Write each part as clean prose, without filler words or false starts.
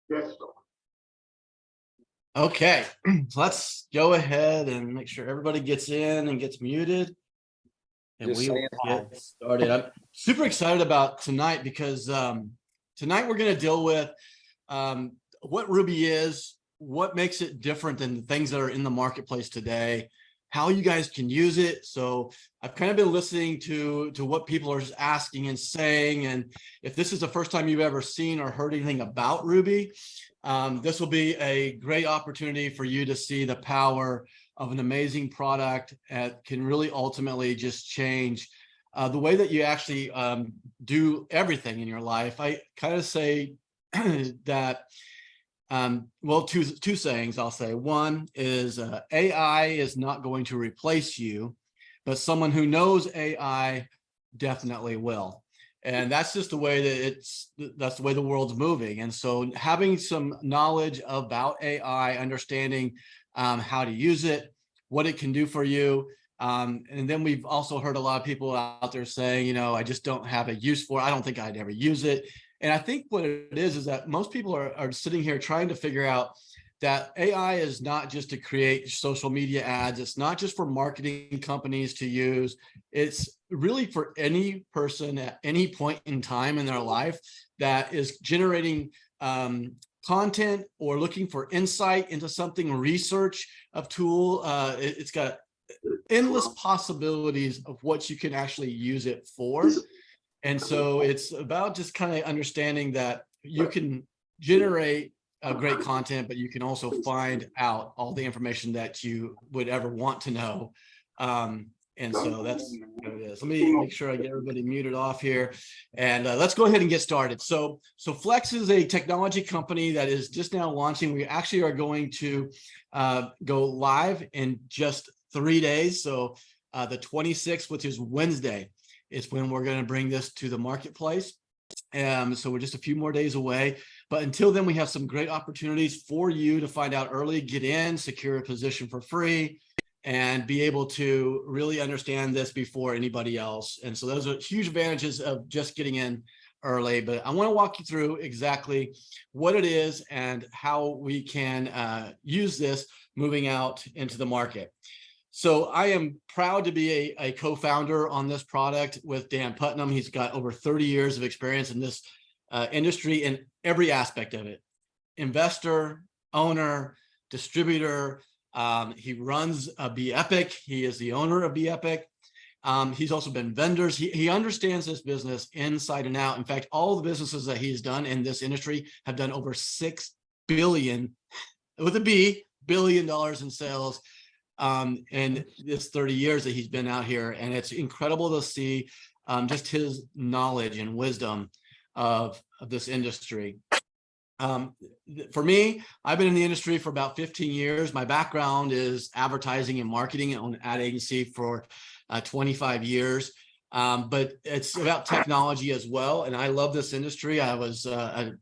Yes. Okay, so let's go ahead and make sure everybody gets in and gets muted. And Just we will saying hi. get started. I'm super excited about tonight because tonight we're going to deal with what Ruby is, what makes it different than the things that are in the marketplace today, how you guys can use it. So I've kind of been listening to what people are asking and saying, and if this is the first time you've ever seen or heard anything about Ruby, this will be a great opportunity for you to see the power of an amazing product that can really ultimately just change the way that you actually do everything in your life. I kind of say that, well, two sayings I'll say. One is AI is not going to replace you, but someone who knows AI definitely will. And that's just the way that that's the way the world's moving. And so having some knowledge about AI, understanding how to use it, what it can do for you. And then we've also heard a lot of people out there saying, I just don't have a use for it. I don't think I'd ever use it. And I think what it is that most people are sitting here trying to figure out that AI is not just to create social media ads. It's not just for marketing companies to use. It's really for any person at any point in time in their life that is generating content or looking for insight into something, research of tool. It's got endless possibilities of what you can actually use it for. And so it's about just kind of understanding that you can generate great content, but you can also find out all the information that you would ever want to know. And so that's what it is. Let me make sure I get everybody muted off here, and let's go ahead and get started. So Flex is a technology company that is just now launching. We actually are going to go live in just 3 days. So the 26th, which is Wednesday, is when we're going to bring this to the marketplace. So we're just a few more days away. But until then, we have some great opportunities for you to find out early, get in, secure a position for free, and be able to really understand this before anybody else. And so those are huge advantages of just getting in early. But I want to walk you through exactly what it is and how we can use this moving out into the market. So I am proud to be a co-founder on this product with Dan Putnam. He's got over 30 years of experience in this industry in every aspect of it. Investor, owner, distributor. He runs Be Epic. He is the owner of Be Epic. He's also been vendors. He understands this business inside and out. In fact, all the businesses that he's done in this industry have done over $6 billion, with a B, $billion in sales in this 30 years that he's been out here. And it's incredible to see just his knowledge and wisdom of this industry. For me, I've been in the industry for about 15 years. My background is advertising and marketing on an ad agency for 25 years. But it's about technology as well. And I love this industry. I've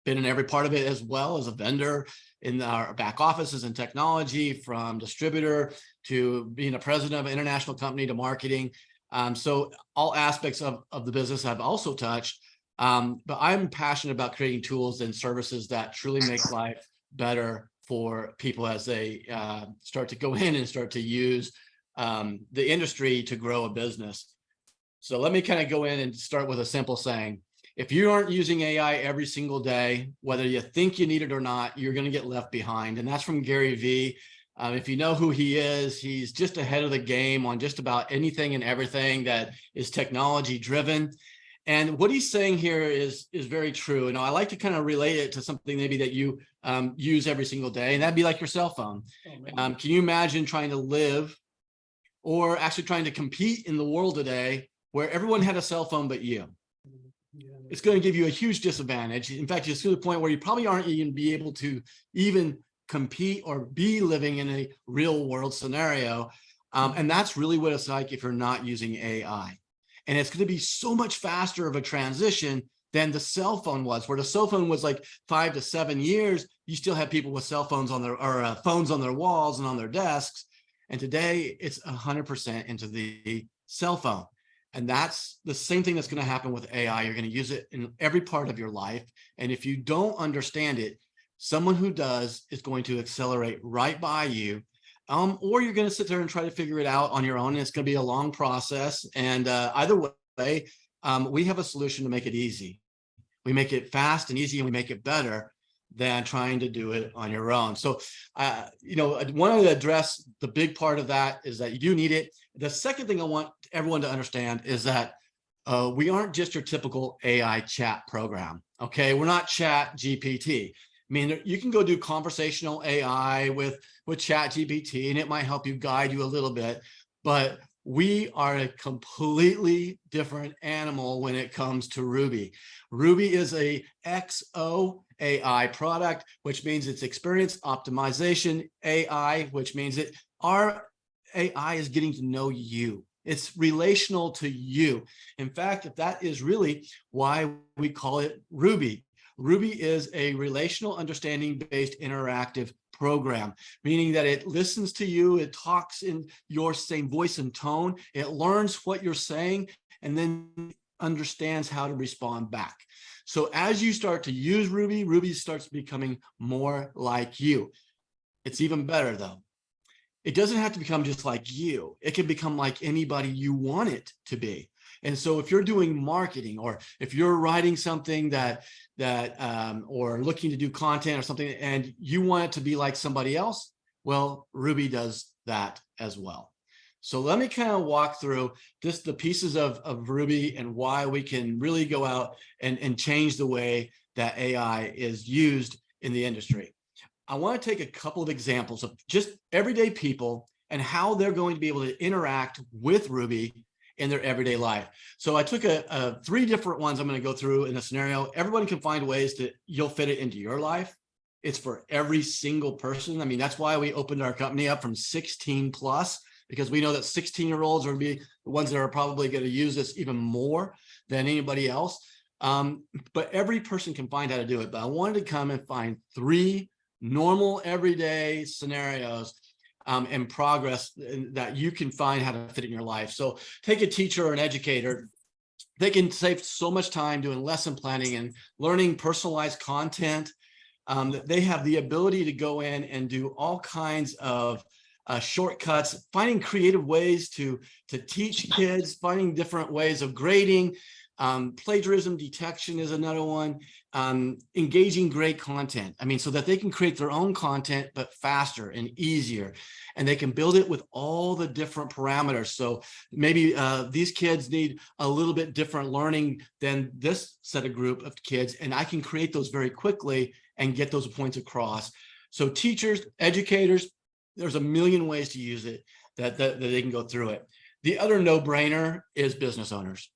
been in every part of it, as well as a vendor in our back offices and technology, from distributor to being a president of an international company to marketing. So all aspects of the business I've also touched. But I'm passionate about creating tools and services that truly make life better for people as they start to go in and start to use the industry to grow a business. So let me kind of go in and start with a simple saying. If you aren't using AI every single day, whether you think you need it or not, you're going to get left behind. And that's from Gary Vee. If you know who he is, he's just ahead of the game on just about anything and everything that is technology driven. And what he's saying here is very true. And I like to kind of relate it to something maybe that you use every single day, and that'd be like your cell phone. Can you imagine trying to live or actually trying to compete in the world today where everyone had a cell phone but you? It's going to give you a huge disadvantage. In fact, it's to the point where you probably aren't even be able to even compete or be living in a real world scenario. And that's really what it's like if you're not using AI. And it's going to be so much faster of a transition than the cell phone was, where the cell phone was like 5 to 7 years. You still have people with cell phones on their phones on their walls and on their desks. And today it's 100% into the cell phone. And that's the same thing that's going to happen with AI. You're going to use it in every part of your life. And if you don't understand it, someone who does is going to accelerate right by you. Or you're going to sit there and try to figure it out on your own. And it's going to be a long process. And either way, we have a solution to make it easy. We make it fast and easy, and we make it better than trying to do it on your own. So, I wanted to address the big part of that is that you do need it. The second thing I want everyone to understand is that we aren't just your typical AI chat program. Okay, we're not Chat GPT. I mean, you can go do conversational AI with Chat GPT, and it might help you guide you a little bit, but we are a completely different animal when it comes to Ruby. Ruby is a XO AI product, which means it's experience optimization AI, which means that our AI is getting to know you. It's relational to you. In fact, that is really why we call it Ruby. Ruby is a relational understanding-based interactive program, meaning that it listens to you, it talks in your same voice and tone, it learns what you're saying, and then understands how to respond back. So as you start to use Ruby, Ruby starts becoming more like you. It's even better though. It doesn't have to become just like you. It can become like anybody you want it to be. And so if you're doing marketing, or if you're writing something or looking to do content or something, and you want it to be like somebody else, well, Ruby does that as well. So let me kind of walk through just the pieces of Ruby and why we can really go out and change the way that AI is used in the industry. I want to take a couple of examples of just everyday people and how they're going to be able to interact with Ruby in their everyday life. So I took 3 different ones I'm going to go through in a scenario. Everyone can find ways that you'll fit it into your life. It's for every single person. I mean, that's why we opened our company up from 16 plus, because we know that 16-year-olds are going to be the ones that are probably going to use this even more than anybody else. But every person can find how to do it. But I wanted to come and find 3 normal everyday scenarios and progress that you can find how to fit in your life. So take a teacher or an educator. They can save so much time doing lesson planning and learning personalized content. They have the ability to go in and do all kinds of shortcuts, finding creative ways to teach kids, finding different ways of grading. Plagiarism detection is another one. Engaging great content. I mean, so that they can create their own content, but faster and easier. And they can build it with all the different parameters. So maybe these kids need a little bit different learning than this set of group of kids. And I can create those very quickly and get those points across. So teachers, educators, there's a million ways to use it that they can go through it. The other no-brainer is business owners.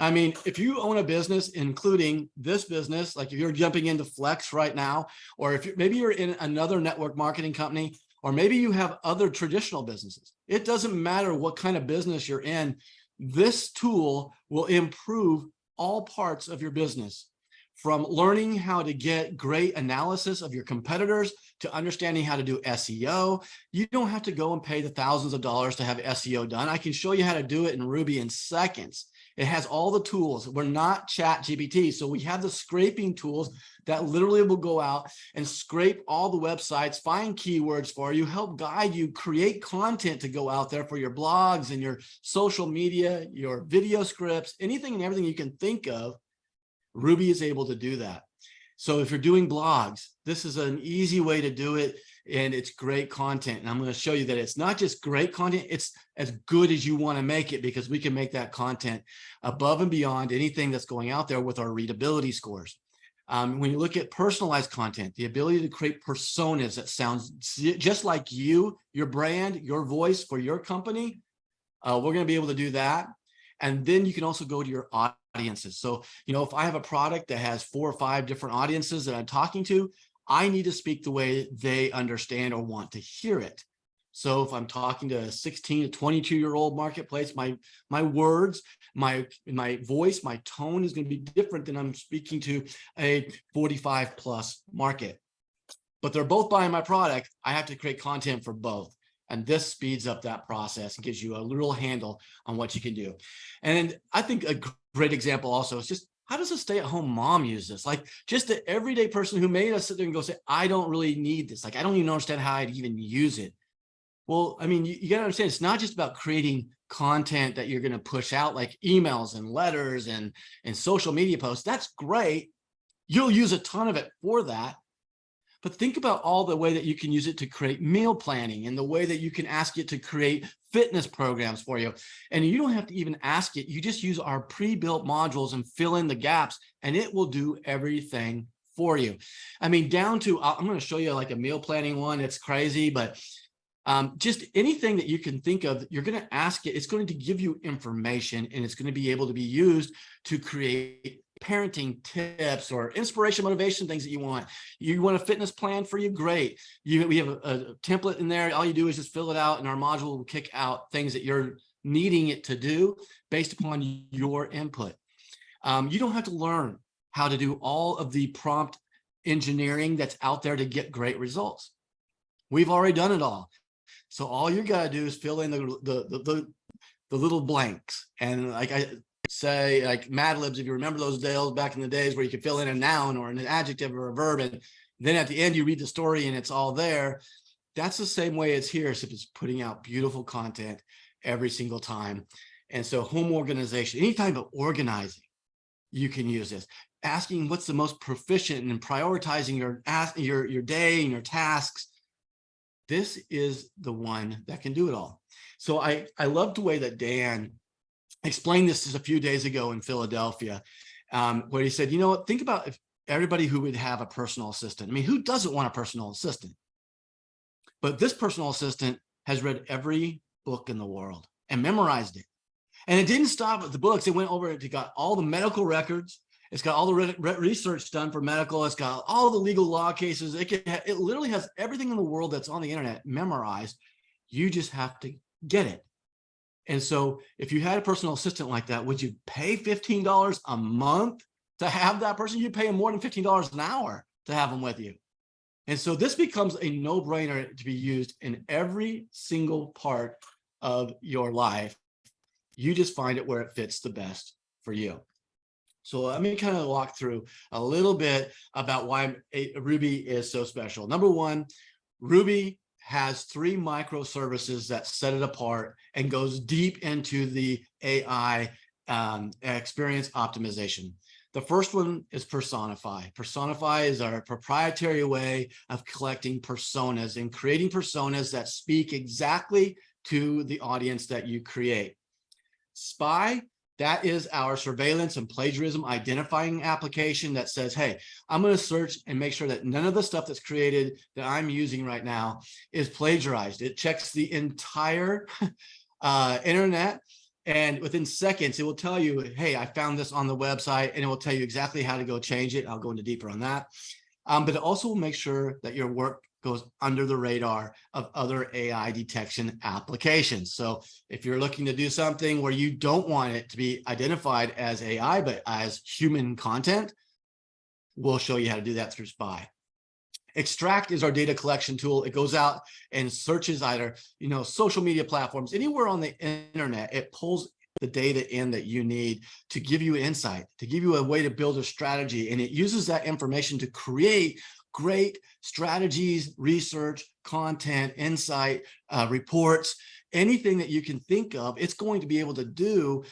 I mean, if you own a business, including this business, like if you're jumping into Flex right now, or if maybe you're in another network marketing company, or maybe you have other traditional businesses, it doesn't matter what kind of business you're in, this tool will improve all parts of your business. From learning how to get great analysis of your competitors to understanding how to do SEO. You don't have to go and pay the thousands of dollars to have SEO done. I can show you how to do it in Ruby in seconds. It has all the tools. We're not Chat GPT. So we have the scraping tools that literally will go out and scrape all the websites, find keywords for you, help guide you, create content to go out there for your blogs and your social media, your video scripts, anything and everything you can think of. Ruby is able to do that. So if you're doing blogs, this is an easy way to do it, and it's great content. And I'm going to show you that it's not just great content, it's as good as you want to make it, because we can make that content above and beyond anything that's going out there with our readability scores. When you look at personalized content, the ability to create personas that sounds just like you, your brand, your voice for your company, we're going to be able to do that. And then you can also go to your audiences. So, if I have a product that has 4 or 5 different audiences that I'm talking to, I need to speak the way they understand or want to hear it. So if I'm talking to a 16 to 22-year-old marketplace, my words, my voice, my tone is going to be different than I'm speaking to a 45 plus market. But they're both buying my product. I have to create content for both. And this speeds up that process and gives you a little handle on what you can do. And I think a great example also is just, how does a stay-at-home mom use this? Like, just the everyday person who may sit there and go say, I don't really need this. Like, I don't even understand how I'd even use it. Well, I mean, you got to understand, it's not just about creating content that you're going to push out, like emails and letters and social media posts. That's great. You'll use a ton of it for that. But think about all the way that you can use it to create meal planning, and the way that you can ask it to create fitness programs for you. And you don't have to even ask it. You just use our pre-built modules and fill in the gaps, and it will do everything for you. I mean, down to, I'm going to show you like a meal planning one. It's crazy, but just anything that you can think of, you're going to ask it. It's going to give you information, and it's going to be able to be used to create parenting tips or inspiration, motivation, things that you want. You want a fitness plan for you? Great. We have a template in there. All you do is just fill it out, and our module will kick out things that you're needing it to do based upon your input. You don't have to learn how to do all of the prompt engineering that's out there to get great results. We've already done it all. So all you got to do is fill in the little blanks. And like I say, like Mad Libs, if you remember those days back in the days where you could fill in a noun or an adjective or a verb, and then at the end you read the story and it's all there. That's the same way it's here, except it's putting out beautiful content every single time. And so home organization, any type of organizing, you can use this. Asking what's the most proficient in prioritizing your day and your tasks. This is the one that can do it all. So I love the way that Dan explained this just a few days ago in Philadelphia, where he said, you know what, think about if everybody who would have a personal assistant. I mean, who doesn't want a personal assistant? But this personal assistant has read every book in the world and memorized it. And it didn't stop at the books. It went over, it got all the medical records. It's got all the research done for medical. It's got all the legal law cases. It literally has everything in the world that's on the internet memorized. You just have to get it. And so if you had a personal assistant like that, would you pay $15 a month to have that person? You'd pay them more than $15 an hour to have them with you. And so this becomes a no-brainer to be used in every single part of your life. You just find it where it fits the best for you. So let me kind of walk through a little bit about why Ruby is so special. Number one, Ruby has 3 microservices that set it apart and goes deep into the AI experience optimization. The first one is Personify. Personify is our proprietary way of collecting personas and creating personas that speak exactly to the audience that you create. Spy, that is our surveillance and plagiarism identifying application that says, hey, I'm going to search and make sure that none of the stuff that's created that I'm using right now is plagiarized. It checks the entire internet, and within seconds, it will tell you, hey, I found this on the website, and it will tell you exactly how to go change it. I'll go into deeper on that. But it also will make sure that your work goes under the radar of other AI detection applications. So if you're looking to do something where you don't want it to be identified as AI, but as human content, we'll show you how to do that through Spy. Extract is our data collection tool. It goes out and searches either, social media platforms, anywhere on the internet. It pulls the data in that you need to give you insight, to give you a way to build a strategy. And it uses that information to create great strategies, research, content, insight, reports, anything that you can think of. It's going to be able to do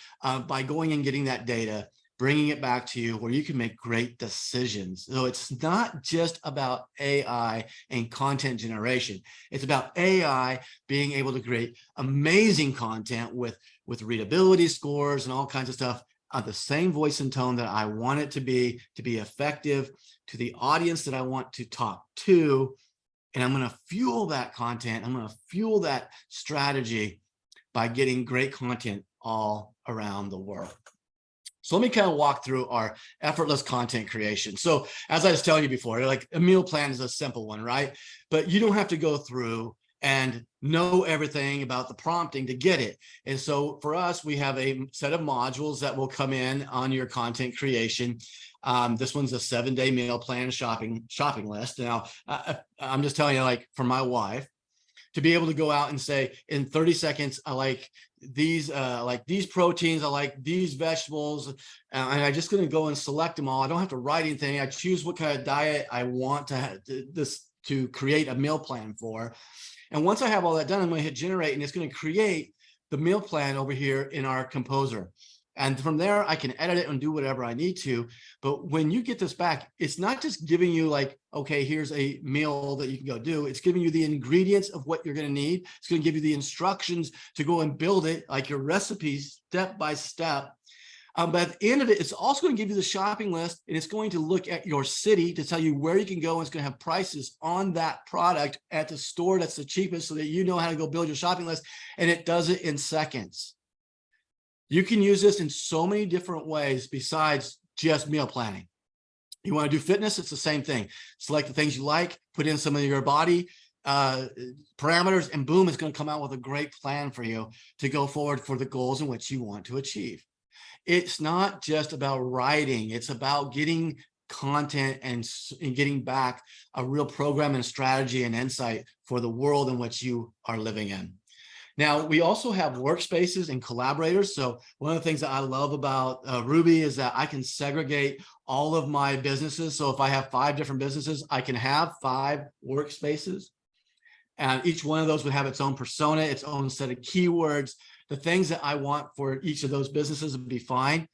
by going and getting that data, bringing it back to you where you can make great decisions. So it's not just about AI and content generation. It's about AI being able to create amazing content with readability scores and all kinds of stuff on the same voice and tone that I want it to be effective to the audience that I want to talk to. And I'm going to fuel that content. I'm going to fuel that strategy by getting great content all around the world. So let me kind of walk through our effortless content creation. So as I was telling you before, like a meal plan is a simple one, right? But you don't have to go through and know everything about the prompting to get it. And so for us, we have a set of modules that will come in on your content creation. This one's a 7-day meal plan shopping list. Now, I'm just telling you, like for my wife, to be able to go out and say in 30 seconds, I like these proteins, I like these vegetables, and I'm just going to go and select them all. I don't have to write anything. I choose what kind of diet I want to create a meal plan for. And once I have all that done, I'm going to hit generate, and it's going to create the meal plan over here in our composer. And from there, I can edit it and do whatever I need to. But when you get this back, it's not just giving you like, okay, here's a meal that you can go do. It's giving you the ingredients of what you're going to need. It's going to give you the instructions to go and build it, like your recipes, step by step. But at the end of it, it's also going to give you the shopping list, and it's going to look at your city to tell you where you can go. And it's going to have prices on that product at the store that's the cheapest, so that you know how to go build your shopping list. And it does it in seconds. You can use this in so many different ways besides just meal planning. You want to do fitness, it's the same thing. Select the things you like, put in some of your body parameters, and boom, it's going to come out with a great plan for you to go forward for the goals in which you want to achieve. It's not just about writing, it's about getting content and getting back a real program and strategy and insight for the world in which you are living in. Now, we also have workspaces and collaborators. So one of the things that I love about Ruby is that I can segregate all of my businesses. So if I have 5 different businesses, I can have 5 workspaces. And each one of those would have its own persona, its own set of keywords. The things that I want for each of those businesses would be fine.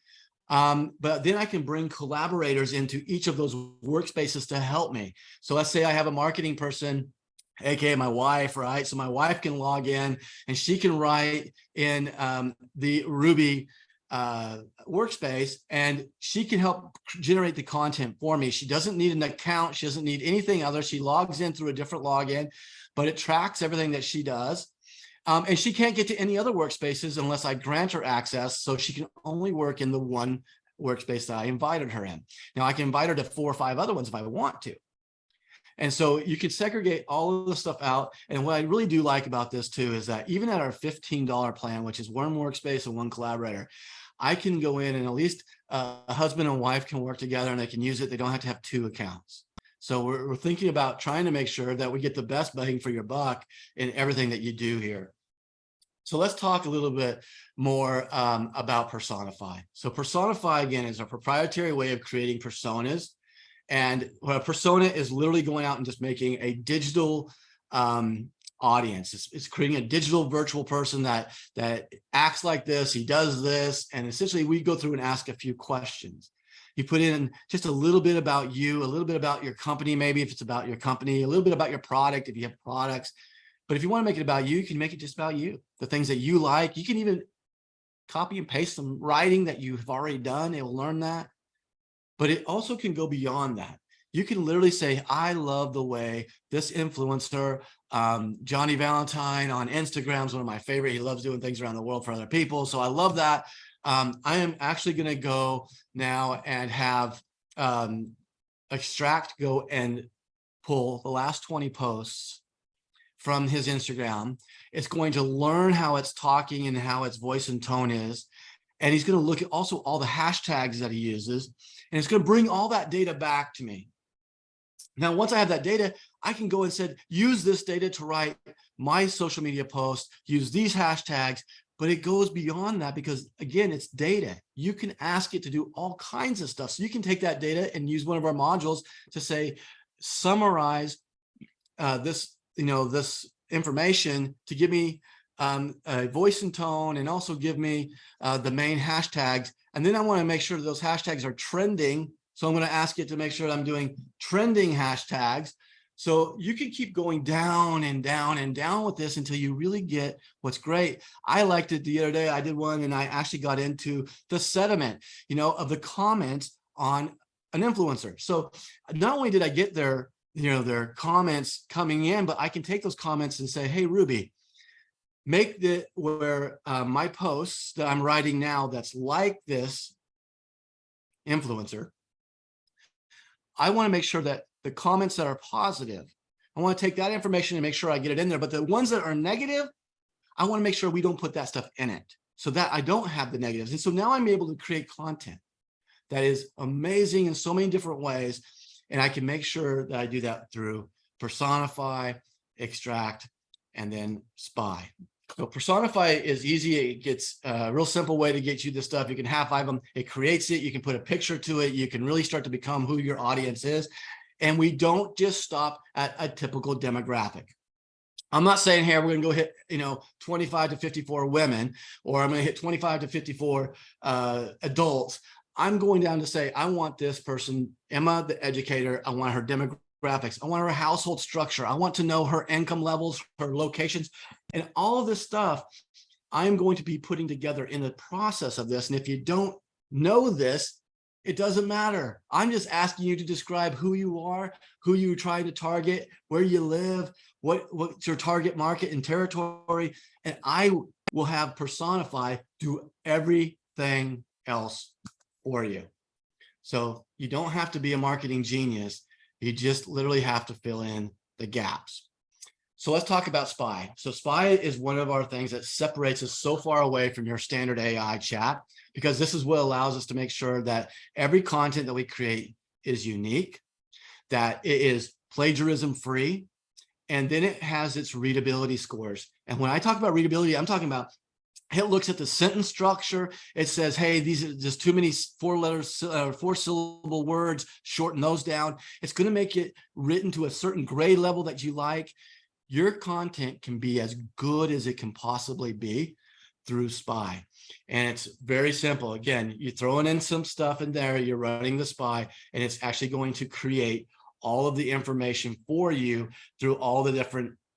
But then I can bring collaborators into each of those workspaces to help me. So let's say I have a marketing person, aka my wife, right? So my wife can log in and she can write in the Ruby workspace, and she can help generate the content for me. She doesn't need an account. She doesn't need anything other. She logs in through a different login, but it tracks everything that she does. And she can't get to any other workspaces unless I grant her access. So she can only work in the one workspace that I invited her in. Now I can invite her to 4 or 5 other ones if I want to. And so you can segregate all of the stuff out. And what I really do like about this too is that even at our $15 plan, which is 1 workspace and 1 collaborator, I can go in and at least a husband and wife can work together and they can use it. They don't have to have 2 accounts. So we're thinking about trying to make sure that we get the best bang for your buck in everything that you do here. So let's talk a little bit more about Personify. So Personify, again, is a proprietary way of creating personas. And what a persona is literally going out and just making a digital audience. It's creating a digital virtual person that acts like this, he does this, and essentially we go through and ask a few questions. You put in just a little bit about you, a little bit about your company, maybe if it's about your company, a little bit about your product if you have products. But if you want to make it about you can make it just about you, the things that you like. You can even copy and paste some writing that you've already done. It will learn that. But it also can go beyond that. You can literally say, I love the way this influencer, Johnny Valentine on Instagram is one of my favorite. He loves doing things around the world for other people. So I love that. I am actually going to go now and have Extract go and pull the last 20 posts from his Instagram. It's going to learn how it's talking and how its voice and tone is. And he's going to look at also all the hashtags that he uses. And it's going to bring all that data back to me. Now, once I have that data, I can go and say, use this data to write my social media posts, use these hashtags, but it goes beyond that because, again, it's data. You can ask it to do all kinds of stuff. So you can take that data and use one of our modules to say, summarize this information to give me a voice and tone, and also give me the main hashtags. And then I want to make sure that those hashtags are trending. So I'm going to ask it to make sure that I'm doing trending hashtags. So you can keep going down and down and down with this until you really get what's great. I liked it the other day. I did one and I actually got into the sentiment, of the comments on an influencer. So not only did I get their comments coming in, but I can take those comments and say, hey, Ruby, make it where my posts that I'm writing now that's like this influencer, I want to make sure that the comments that are positive, I want to take that information and make sure I get it in there. But the ones that are negative, I want to make sure we don't put that stuff in it so that I don't have the negatives. And so now I'm able to create content that is amazing in so many different ways. And I can make sure that I do that through Personify, Extract, and then spy. So personify is easy. It gets a real simple way to get you this stuff. You can have 5 of them. It creates it. You can put a picture to it. You can really start to become who your audience is. And we don't just stop at a typical demographic. I'm not saying here we're going to go hit, 25 to 54 women, or I'm going to hit 25 to 54 adults. I'm going down to say, I want this person, Emma, the educator. I want her demographics. I want her household structure. I want to know her income levels, her locations, and all of this stuff I'm going to be putting together in the process of this. And if you don't know this, it doesn't matter. I'm just asking you to describe who you are, who you're trying to target, where you live, what's your target market and territory. And I will have Personify do everything else for you. So you don't have to be a marketing genius. You just literally have to fill in the gaps. So let's talk about Spy. So Spy is one of our things that separates us so far away from your standard AI chat, because this is what allows us to make sure that every content that we create is unique, that it is plagiarism free, and then it has its readability scores. And when I talk about readability, I'm talking about it looks at the sentence structure. It says, hey, these are just too many 4-syllable words, shorten those down. It's going to make it written to a certain grade level that you like. Your content can be as good as it can possibly be through Spy. And it's very simple. Again, you're throwing in some stuff in there, you're running the Spy, and it's actually going to create all of the information for you through all the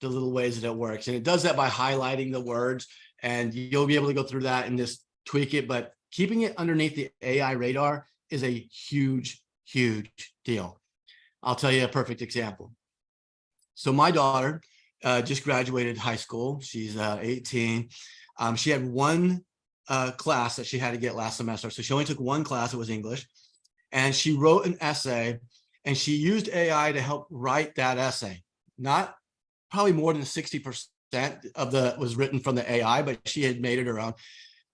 little ways that it works. And it does that by highlighting the words, and you'll be able to go through that and just tweak it. But keeping it underneath the AI radar is a huge, huge deal. I'll tell you a perfect example. So my daughter just graduated high school. She's 18. She had one class that she had to get last semester. So she only took one class. It was English. And she wrote an essay, and she used AI to help write that essay. Not probably more than 60% of the was written from the AI, but she had made it her own.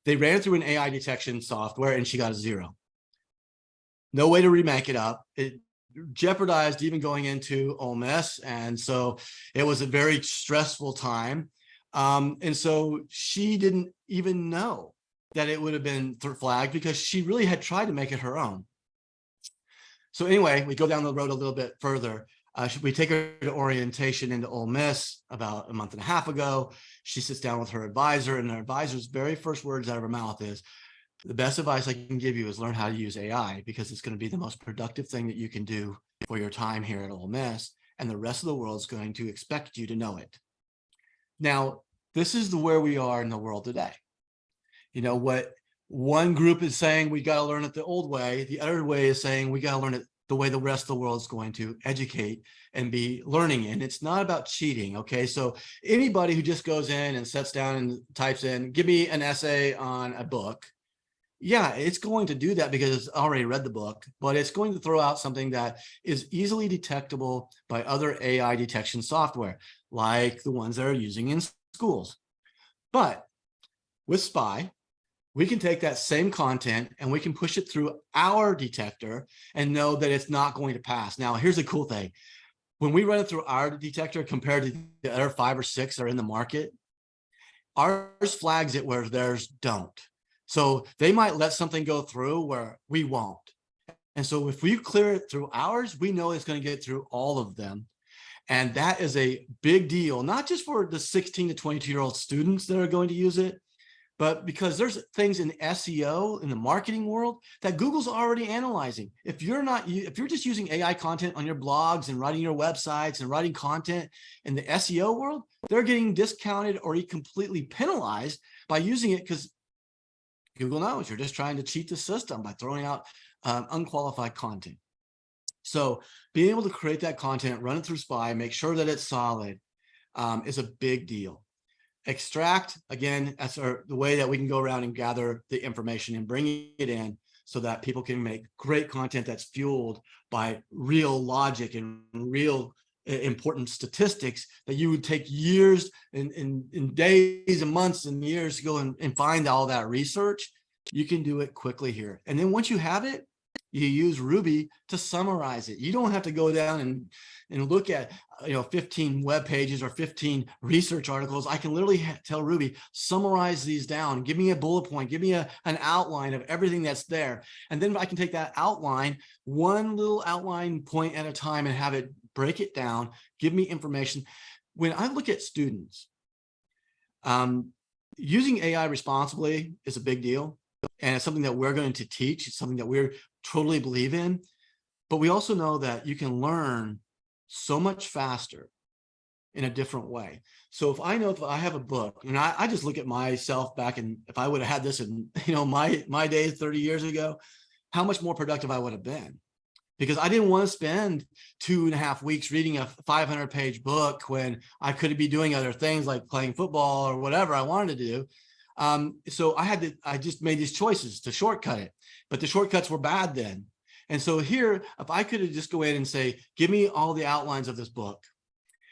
They ran it through an AI detection software, and she got a 0. No way to remake it up. It jeopardized even going into Ole Miss. And so it was a very stressful time. And so she didn't even know that it would have been flagged, because she really had tried to make it her own. So anyway, we go down the road a little bit further. We take her to orientation into Ole Miss about a month and a half ago. She sits down with her advisor, and her advisor's very first words out of her mouth is, the best advice I can give you is learn how to use AI, because it's going to be the most productive thing that you can do for your time here at Ole Miss, and the rest of the world is going to expect you to know it. Now, this is where we are in the world today. What one group is saying, we got to learn it the old way. The other way is saying we got to learn it the way the rest of the world is going to educate and be learning. And it's not about cheating. Okay. So anybody who just goes in and sits down and types in, give me an essay on a book. Yeah, it's going to do that because it's already read the book, but it's going to throw out something that is easily detectable by other AI detection software, like the ones that are using in schools. But with Spy, we can take that same content and we can push it through our detector and know that it's not going to pass. Now, here's the cool thing. When we run it through our detector compared to the other 5 or 6 that are in the market, ours flags it where theirs don't. So they might let something go through where we won't. And so if we clear it through ours, we know it's going to get through all of them. And that is a big deal, not just for the 16 to 22-year-old students that are going to use it, but because there's things in SEO in the marketing world that Google's already analyzing. If you're just using AI content on your blogs and writing your websites and writing content in the SEO world, they're getting discounted or completely penalized by using it, because Google knows you're just trying to cheat the system by throwing out unqualified content. So being able to create that content, run it through Spy, make sure that it's solid, is a big deal. Extract, again, that's the way that we can go around and gather the information and bring it in so that people can make great content that's fueled by real logic and real important statistics that you would take years and days and months and years to go and find all that research. You can do it quickly here. And then once you have it, you use Ruby to summarize it. You don't have to go down and look at 15 web pages or 15 research articles. I can literally tell Ruby, summarize these down, give me a bullet point, give me an outline of everything that's there. And then I can take that outline, one little outline point at a time, and have it break it down, give me information. When I look at students, using AI responsibly is a big deal. And it's something that we're going to teach. It's something that we're totally believe in. But we also know that you can learn so much faster in a different way. So if I know, if I have a book, and I just look at myself back, and if I would have had this in my days 30 years ago, how much more productive I would have been. Because I didn't want to spend 2.5 weeks reading a 500-page book when I could be doing other things like playing football or whatever I wanted to do. So I just made these choices to shortcut it, but the shortcuts were bad then. And so here, if I could just go in and say, give me all the outlines of this book.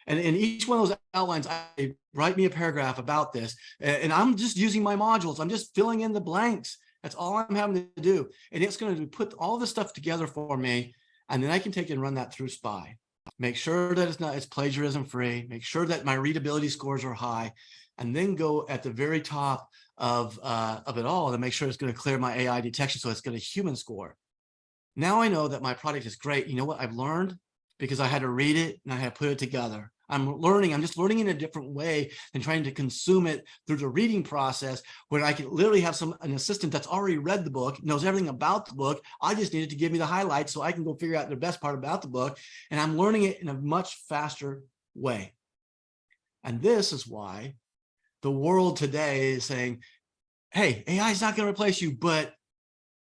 And in each one of those outlines, I write me a paragraph about this. And I'm just using my modules. I'm just filling in the blanks. That's all I'm having to do. And it's going to put all this stuff together for me. And then I can take and run that through SPY. Make sure that it's plagiarism free. Make sure that my readability scores are high. And then go at the very top of it all to make sure it's going to clear my AI detection, so it's going to human score. Now I know that my product is great. You know what I've learned? Because I had to read it and I had to put it together. I'm just learning in a different way than trying to consume it through the reading process, where I can literally have an assistant that's already read the book, knows everything about the book. I just needed to give me the highlights so I can go figure out the best part about the book. And I'm learning it in a much faster way. And this is why the world today is saying, hey, AI is not going to replace you, but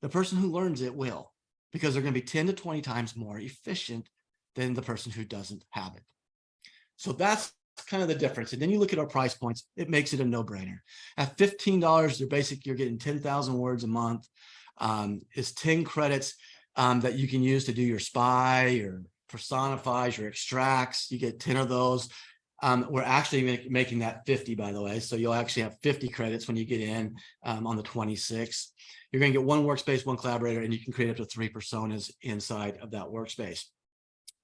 the person who learns it will, because they're going to be 10 to 20 times more efficient than the person who doesn't have it. So that's kind of the difference. And then you look at our price points, it makes it a no-brainer. At $15, you're getting 10,000 words a month. It's 10 credits that you can use to do your SPY, your personifies, your extracts. You get 10 of those. We're actually making that 50, by the way. So you'll actually have 50 credits when you get in on the 26th. You're going to get one workspace, one collaborator, and you can create up to 3 personas inside of that workspace.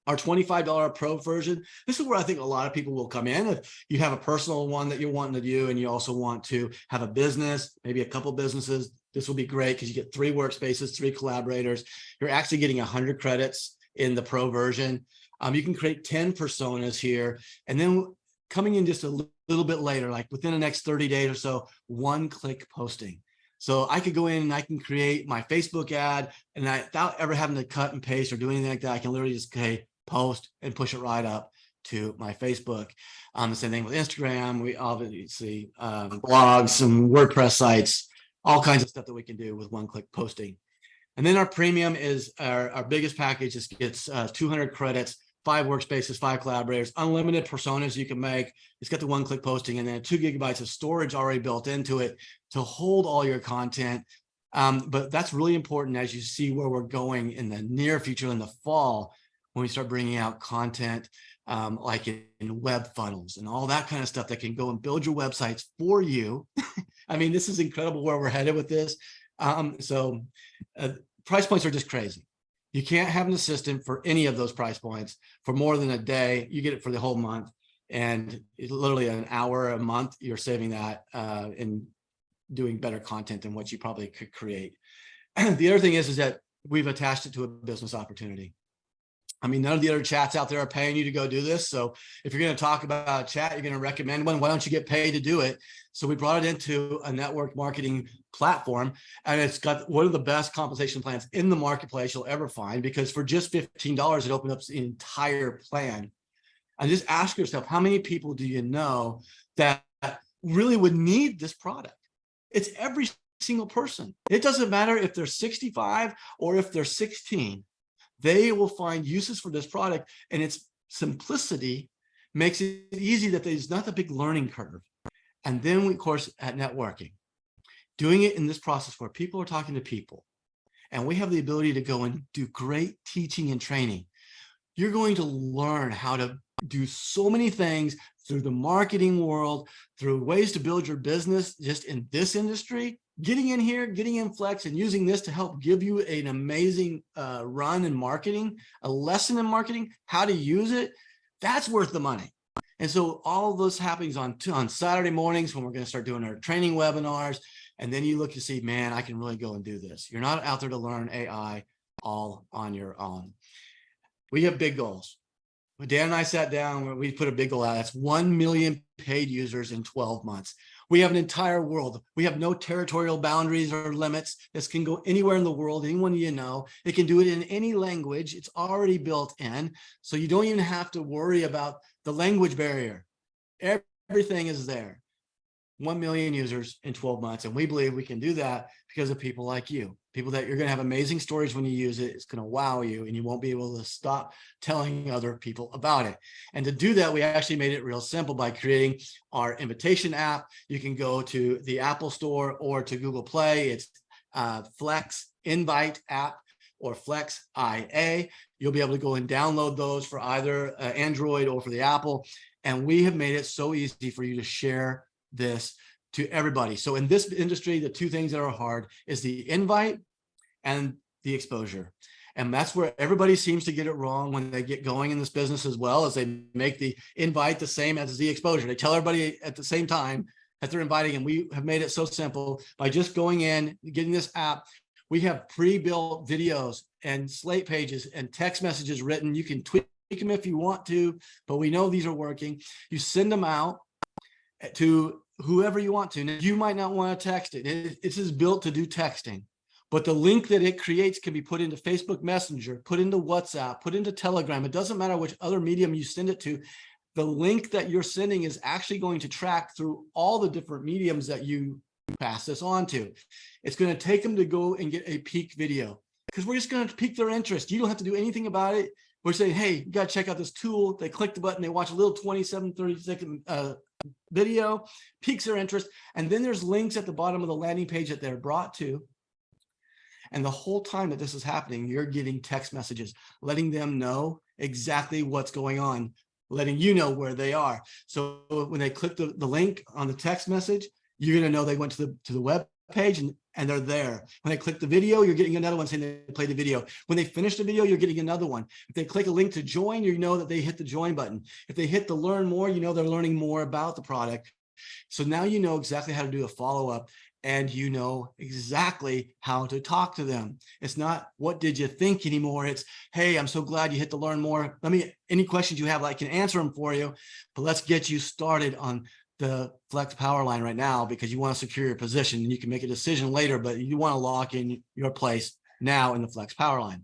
Our $25 Pro version, this is where I think a lot of people will come in. If you have a personal one that you're wanting to do, and you also want to have a business, maybe a couple businesses, this will be great because you get 3 workspaces, 3 collaborators. You're actually getting 100 credits in the Pro version. You can create 10 personas here, and then coming in just a little bit later, like within the next 30 days or so, one-click posting. So I could go in and I can create my Facebook ad, and without ever having to cut and paste or do anything like that, I can literally just post and push it right up to my Facebook. The same thing with Instagram. We obviously blogs, some WordPress sites, all kinds of stuff that we can do with one-click posting. And then our premium is our biggest package. This gets 200 credits, 5 workspaces, 5 collaborators, unlimited personas you can make. It's got the one-click posting, and then 2 gigabytes of storage already built into it to hold all your content. But that's really important as you see where we're going in the near future, in the fall, when we start bringing out content like in web funnels and all that kind of stuff that can go and build your websites for you. I mean, this is incredible where we're headed with this. Price points are just crazy. You can't have an assistant for any of those price points for more than a day. You get it for the whole month, and it's literally an hour a month. You're saving that in doing better content than what you probably could create. The other thing is that we've attached it to a business opportunity. I mean, none of the other chats out there are paying you to go do this. So if you're going to talk about a chat, you're going to recommend one, why don't you get paid to do it? So we brought it into a network marketing platform, and it's got one of the best compensation plans in the marketplace you'll ever find, because for just $15, it opens up the entire plan. And just ask yourself, how many people do you know that really would need this product? It's every single person. It doesn't matter if they're 65 or if they're 16. They will find uses for this product, and its simplicity makes it easy that there's not a big learning curve. And then we, of course, at networking, doing it in this process where people are talking to people, and we have the ability to go and do great teaching and training. You're going to learn how to do so many things through the marketing world, through ways to build your business just in this industry, getting in here, getting in Flex and using this to help give you an amazing run in marketing, a lesson in marketing, how to use it, that's worth the money. And so all of this happens on Saturday mornings when we're going to start doing our training webinars. And then you look to see, man, I can really go and do this. You're not out there to learn AI all on your own. We have big goals. When Dan and I sat down, we put a big goal out. That's 1 million paid users in 12 months. We have an entire world. We have no territorial boundaries or limits. This can go anywhere in the world, anyone you know. It can do it in any language. It's already built in. So you don't even have to worry about the language barrier. Everything is there. 1 million users in 12 months. And we believe we can do that because of people like you, people that you're going to have amazing stories when you use it. It's going to wow you and you won't be able to stop telling other people about it. And to do that, we actually made it real simple by creating our invitation app. You can go to the Apple Store or to Google Play. It's Flex Invite app or Flex IA. You'll be able to go and download those for either Android or for the Apple. And we have made it so easy for you to share this to everybody. So in this industry, the two things that are hard is the invite and the exposure. And that's where everybody seems to get it wrong when they get going in this business, as well as they make the invite the same as the exposure. They tell everybody at the same time that they're inviting, and we have made it so simple by just going in, getting this app. We have pre-built videos and slate pages and text messages written. You can tweak them if you want to, but we know these are working. You send them out to whoever you want to. Now, you might not want to text it. It's just built to do texting, but the link that it creates can be put into Facebook Messenger, put into WhatsApp, put into Telegram. It doesn't matter which other medium you send it to. The link that you're sending is actually going to track through all the different mediums that you pass this on to. It's going to take them to go and get a peak video because we're just going to pique their interest. You don't have to do anything about it. We're saying, hey, you got to check out this tool. They click the button, they watch a little 27, 30-second video, piques their interest. And then there's links at the bottom of the landing page that they're brought to. And the whole time that this is happening, you're getting text messages, letting them know exactly what's going on, letting you know where they are. So when they click the link on the text message, you're going to know they went to the web page and they're there. When they click the video, you're getting another one saying they played the video. When they finish the video, you're getting another one. If they click a link to join, you know that they hit the join button. If they hit the learn more, you know they're learning more about the product. So now you know exactly how to do a follow-up and you know exactly how to talk to them. It's not what did you think anymore. It's, hey, I'm so glad you hit the learn more. Any questions you have, I can answer them for you, but let's get you started on the Flex power line right now because you want to secure your position and you can make a decision later, but you want to lock in your place now in the Flex power line.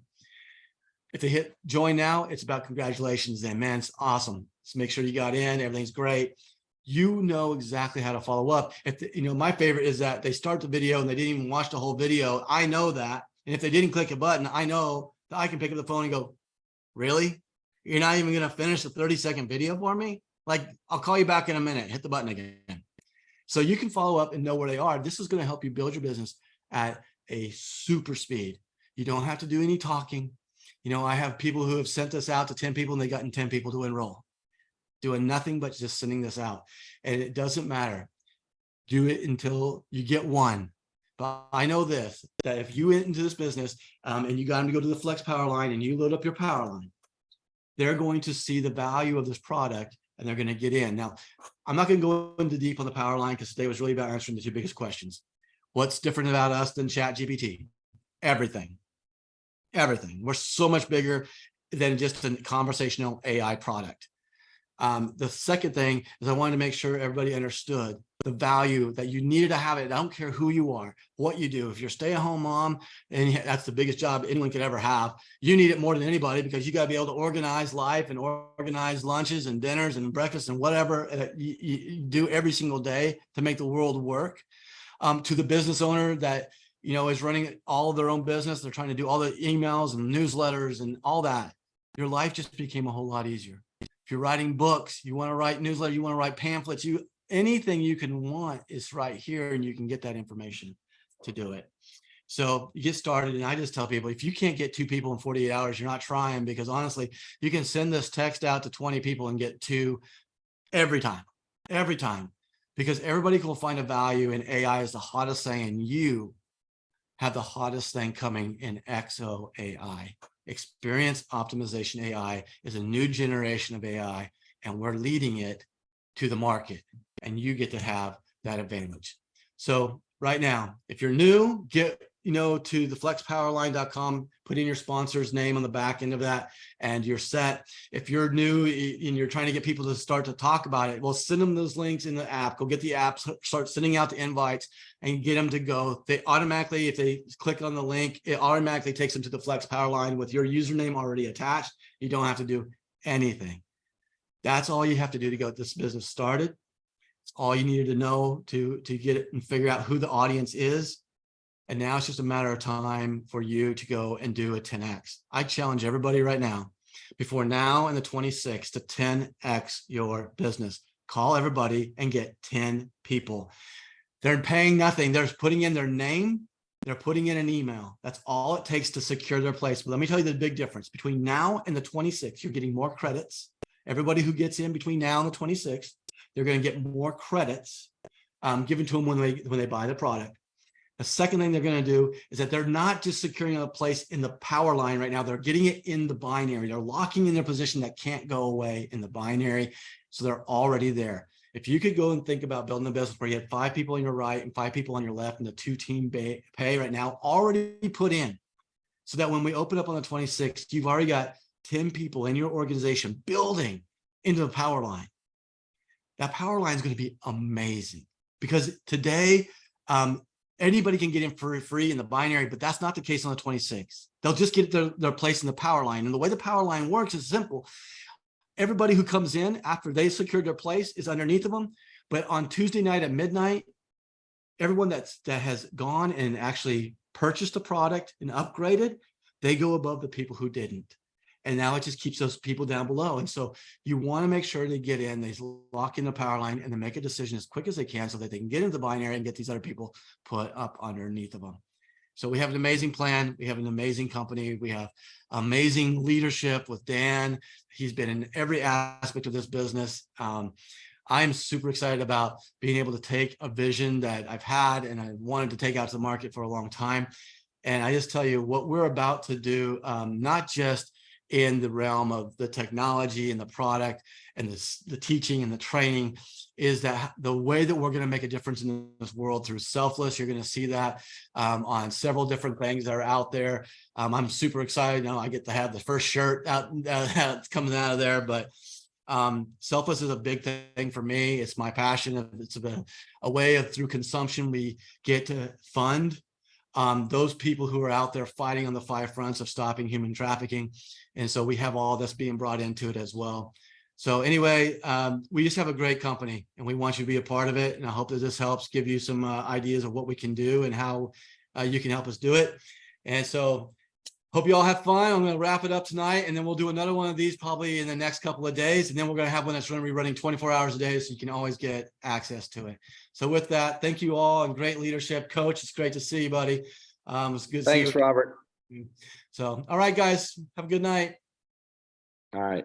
If they hit join now, it's about congratulations then, man, it's awesome. Just make sure you got in, everything's great. You know exactly how to follow up. My favorite is that they start the video and they didn't even watch the whole video. I know that. And if they didn't click a button, I know that I can pick up the phone and go, really? You're not even going to finish the 30-second video for me? Like, I'll call you back in a minute, hit the button again. So you can follow up and know where they are. This is going to help you build your business at a super speed. You don't have to do any talking. I have people who have sent this out to 10 people and they gotten 10 people to enroll, doing nothing but just sending this out. And it doesn't matter. Do it until you get one. But I know this, that if you went into this business and you got them to go to the Flex power line and you load up your power line, they're going to see the value of this product and they're going to get in. Now, I'm not going to go into deep on the power line because today was really about answering the two biggest questions. What's different about us than ChatGPT? Everything. We're so much bigger than just a conversational AI product. The second thing is I wanted to make sure everybody understood the value that you needed to have it. I don't care who you are, what you do. If you're a stay-at-home mom, and that's the biggest job anyone could ever have, you need it more than anybody because you got to be able to organize life and organize lunches and dinners and breakfast and whatever you do every single day to make the world work. To the business owner that is running all of their own business, they're trying to do all the emails and newsletters and all that. Your life just became a whole lot easier. If you're writing books, you want to write newsletters, you want to write pamphlets, anything you can want is right here, and you can get that information to do it. So you get started, and I just tell people, if you can't get 2 people in 48 hours, you're not trying, because honestly, you can send this text out to 20 people and get 2 every time. because everybody will find a value in AI is the hottest thing, and you have the hottest thing coming in XOAI. Experience Optimization AI is a new generation of AI, and we're leading it to the market, and you get to have that advantage. So right now, if you're new, get to the flexpowerline.com, put in your sponsor's name on the back end of that, and you're set. If you're new and you're trying to get people to start to talk about it, well, send them those links in the app. Go get the app, start sending out the invites, and get them to go. They automatically, if they click on the link, it automatically takes them to the Flex Powerline with your username already attached. You don't have to do anything. That's all you have to do to get this business started. It's all you needed to know to get it and figure out who the audience is. And now it's just a matter of time for you to go and do a 10X. I challenge everybody right now, before now and the 26th, to 10X your business. Call everybody and get 10 people. They're paying nothing. They're putting in their name. They're putting in an email. That's all it takes to secure their place. But let me tell you the big difference. Between now and the 26th, you're getting more credits. Everybody who gets in between now and the 26th, they're going to get more credits given to them when they buy the product. The second thing they're going to do is that they're not just securing a place in the power line right now. They're getting it in the binary. They're locking in their position that can't go away in the binary. So they're already there. If you could go and think about building a business where you had 5 people on your right and 5 people on your left, and the 2-team pay right now already put in, so that when we open up on the 26th, you've already got 10 people in your organization building into the power line. That power line is going to be amazing, because today, anybody can get in for free in the binary, but that's not the case on the 26th. They'll just get their place in the power line. And the way the power line works is simple. Everybody who comes in after they secured their place is underneath of them. But on Tuesday night at midnight, everyone that has gone and actually purchased a product and upgraded, they go above the people who didn't. And now it just keeps those people down below. And so you want to make sure they get in, they lock in the power line, and then make a decision as quick as they can so that they can get into the binary and get these other people put up underneath of them. So we have an amazing plan. We have an amazing company. We have amazing leadership with Dan. He's been in every aspect of this business. I'm super excited about being able to take a vision that I've had and I wanted to take out to the market for a long time. And I just tell you what we're about to do, not just in the realm of the technology and the product and the teaching and the training, is that the way that we're going to make a difference in this world through Selfless. You're going to see that on several different things that are out there. I'm super excited. I get to have the first shirt out coming out of there, but Selfless is a big thing for me. It's my passion. It's a way of, through consumption, we get to fund those people who are out there fighting on the 5 fronts of stopping human trafficking. And so we have all this being brought into it as well. So anyway, we just have a great company and we want you to be a part of it. And I hope that this helps give you some ideas of what we can do and how you can help us do it. And so hope you all have fun. I'm going to wrap it up tonight, and then we'll do another one of these probably in the next couple of days. And then we're going to have one that's going to be running 24 hours a day, so you can always get access to it. So with that, thank you all, and great leadership. Coach, it's great to see you, buddy. It's good to see you. Thanks, Robert. So, all right, guys, have a good night. All right.